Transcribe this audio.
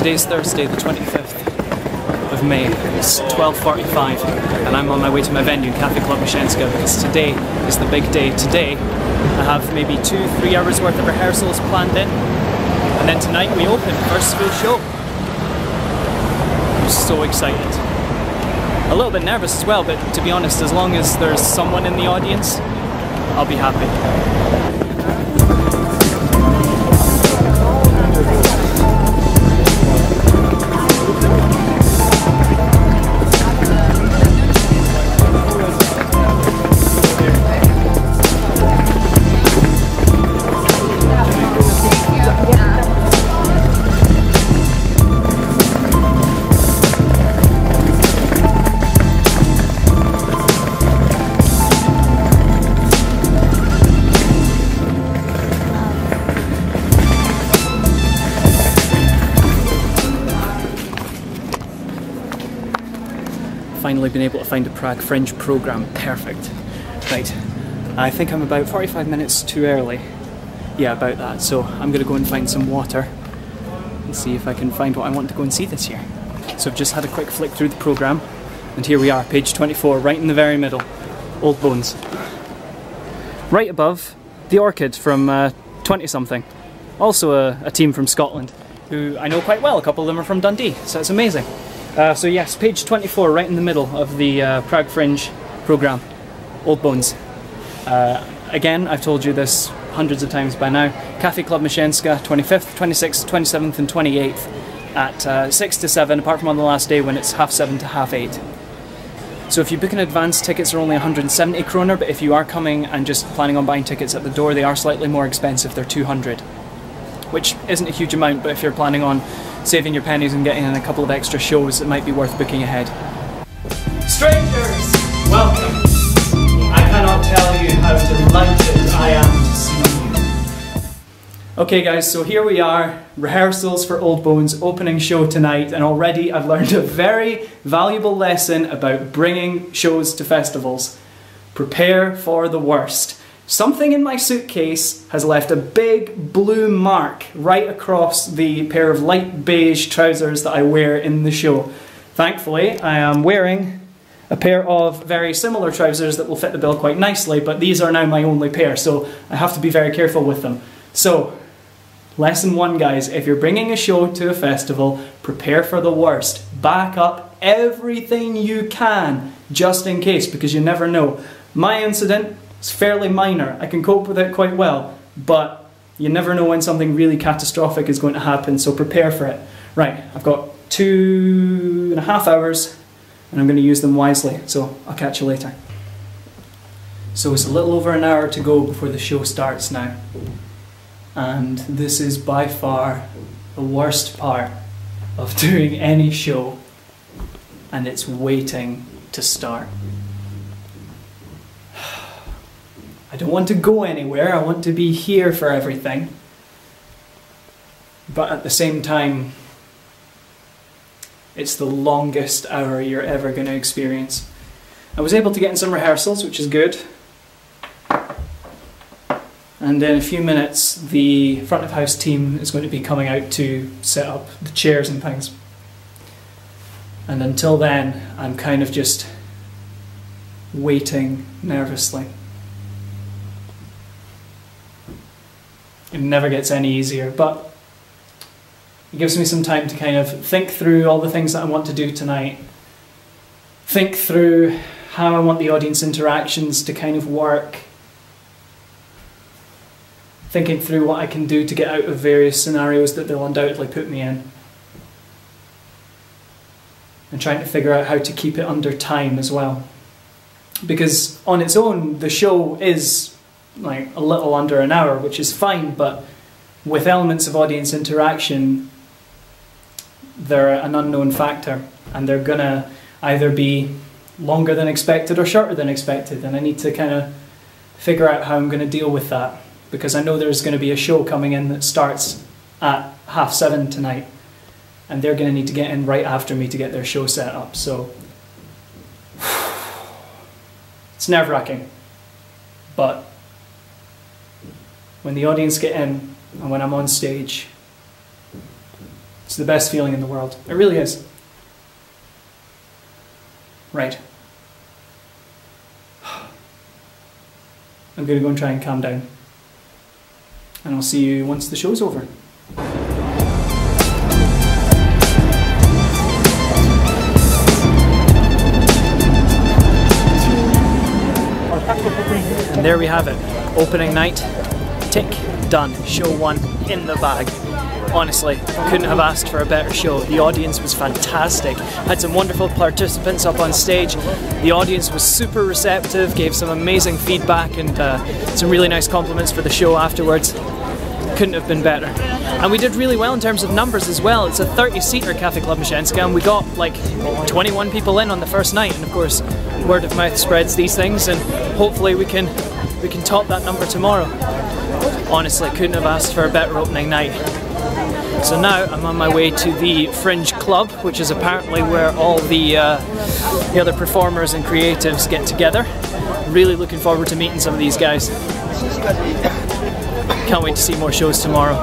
Today's Thursday, the 25th of May. It's 12:45 and I'm on my way to my venue, Cafe Club Myszenska, because today is the big day. Today I have maybe 2-3 hours worth of rehearsals planned in, and then tonight we open, first full show. I'm so excited. A little bit nervous as well, but to be honest, as long as there's someone in the audience, I'll be happy. Finally been able to find a Prague Fringe programme. Perfect. Right, I think I'm about 45 minutes too early. Yeah, about that. So I'm going to go and find some water and see if I can find what I want to go and see this year. So I've just had a quick flick through the programme, and here we are, page 24, right in the very middle. Old Bones. Right above, The Orchid from 20-something. Also a team from Scotland, who I know quite well. A couple of them are from Dundee, so it's amazing. So yes, page 24, right in the middle of the Prague Fringe programme, Old Bones. Again, I've told you this hundreds of times by now, Cafe Club Myszenska, 25th, 26th, 27th and 28th at 6 to 7, apart from on the last day when it's 7:30 to 8:30. So if you book in advance, tickets are only 170 kroner, but if you are coming and just planning on buying tickets at the door, they are slightly more expensive, they're 200. Which isn't a huge amount, but if you're planning on saving your pennies and getting in a couple of extra shows, it might be worth booking ahead. Strangers, welcome! I cannot tell you how delighted I am to see you. Okay guys, so here we are, rehearsals for Old Bones, opening show tonight, and already I've learned a very valuable lesson about bringing shows to festivals. Prepare for the worst. Something in my suitcase has left a big blue mark right across the pair of light beige trousers that I wear in the show. Thankfully, I am wearing a pair of very similar trousers that will fit the bill quite nicely, but these are now my only pair, so I have to be very careful with them. So, lesson 1 guys, if you're bringing a show to a festival, prepare for the worst. Back up everything you can, just in case, because you never know. My incident, it's fairly minor, I can cope with it quite well, but you never know when something really catastrophic is going to happen, so prepare for it. Right, I've got 2.5 hours and I'm going to use them wisely, so I'll catch you later. So it's a little over an hour to go before the show starts now, and this is by far the worst part of doing any show, and it's waiting to start. I don't want to go anywhere, I want to be here for everything. But at the same time, it's the longest hour you're ever going to experience. I was able to get in some rehearsals, which is good. And in a few minutes, the front of house team is going to be coming out to set up the chairs and things. And until then, I'm kind of just waiting nervously. It never gets any easier, but it gives me some time to kind of think through all the things that I want to do tonight. Think through how I want the audience interactions to kind of work. Thinking through what I can do to get out of various scenarios that they'll undoubtedly put me in. And trying to figure out how to keep it under time as well. Because on its own, the show is like a little under an hour, which is fine, but with elements of audience interaction, they're an unknown factor, and they're gonna either be longer than expected or shorter than expected, and I need to kind of figure out how I'm going to deal with that, because I know there's going to be a show coming in that starts at 7:30 tonight, and they're going to need to get in right after me to get their show set up, so it's nerve-wracking, but when the audience get in and when I'm on stage, It's the best feeling in the world. It really is. Right. I'm going to go and try and calm down. And I'll see you once the show's over. And there we have it. Opening night. Tick. Done. Show 1 in the bag. Honestly, couldn't have asked for a better show. The audience was fantastic. Had some wonderful participants up on stage. The audience was super receptive, gave some amazing feedback and some really nice compliments for the show afterwards. Couldn't have been better. And we did really well in terms of numbers as well. It's a 30-seater Cafe Club Mszenska and we got like 21 people in on the first night, and of course word of mouth spreads these things, and hopefully we can top that number tomorrow. Honestly, couldn't have asked for a better opening night. So now I'm on my way to the Fringe Club, which is apparently where all the other performers and creatives get together. Really looking forward to meeting some of these guys. Can't wait to see more shows tomorrow.